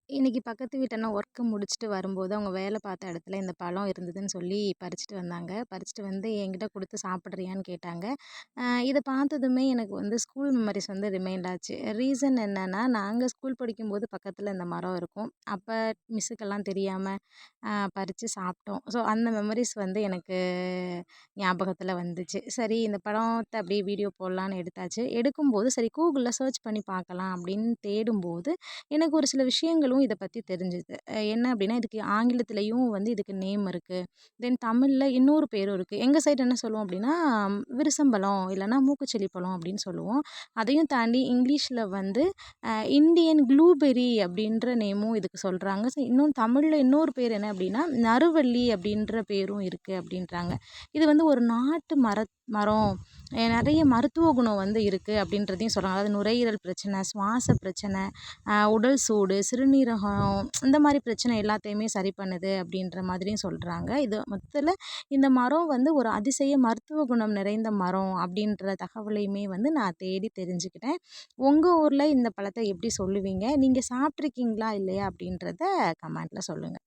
இன்னைக்கு பக்கத்து வீட்டு அண்ணா ஒர்க்கு முடிச்சுட்டு வரும்போது, அவங்க வேலை பார்த்த இடத்துல இந்த பழம் இருந்ததுன்னு சொல்லி பறிச்சுட்டு வந்தாங்க. பறிச்சுட்டு வந்து என்கிட்ட குடுத்து சாப்பிட்றியான்னு கேட்டாங்க. இத பார்த்ததுமே எனக்கு வந்து ஸ்கூல் மெமரீஸ் வந்து ரிமைண்ட் ஆச்சு. ரீசன் என்னன்னா, நாங்க ஸ்கூல் படிக்கும்போது பக்கத்துல இந்த மரம் இருக்கும். அப்ப மிஸ்ஸுக்கெல்லாம் தெரியாம பறிச்சு சாப்பிட்டோம். ஸோ அந்த மெமரீஸ் வந்து எனக்கு ஞாபகத்துல வந்துச்சு. சரி இந்த படத்த அப்படியே வீடியோ போடலான்னு எடுத்தாச்சு. எடுக்கும்போது சரி கூகுள்ல சர்ச் பண்ணி பார்க்கலாம் அப்படின்னு தேடும்போது, எனக்கு ஒரு சில விஷயங்களும் இத பத்தி தெரிஞ்சுது. என்ன அப்படின்னா, இதுக்கு ஆங்கிலத்திலயும் வந்து இதுக்கு நேம் இருக்கு. தென் தமிழ்ல இன்னொரு பேரும் இருக்கு. எங்க சைடு என்ன சொல்லுவோம் அப்படின்னா, விருசம்பழம் இல்லன்னா மூக்குச்செளி பழம் அப்படின்னு சொல்லுவோம். அதையும் தாண்டி இங்கிலீஷ்ல வந்து இந்தியன் ப்ளூபெர்ரி அப்படின்ற நேமும் இதுக்கு சொல்றாங்க. இன்னும் தமிழ்ல இன்னொரு பேர் என்ன அப்படின்னா, நறுவல்லி அப்படின்ற பேரும் இருக்கு அப்படின்றாங்க. இது வந்து ஒரு நாட்டு மரம். நெறைய மருத்துவ குணம் வந்து இருக்கு அப்படின்றதையும் சொல்றாங்க. அதாவது நுரையீரல் பிரச்சனை, சுவாச பிரச்சனை, உடல் சூடு, சிறுநீரகம் இந்த மாரி பிரச்சனை எல்லாத்தையுமே சரி பண்ணுது அப்படின்ற மாதிரியும் சொல்றாங்க. இது மொத்தத்தில இந்த மரம் வந்து ஒரு அதிசய மருத்துவ குணம் நிறைந்த மரம் அப்படின்ற தகவலையுமே வந்து நான் தேடி தெரிஞ்சுக்கிட்டேன். உங்க ஊர்ல இந்த பழத்த எப்படி சொல்லுவீங்க? நீங்க சாப்பிட்டுருக்கீங்களா? இல்லையா? அப்படின்றத கமெண்ட்ல சொல்லுங்க.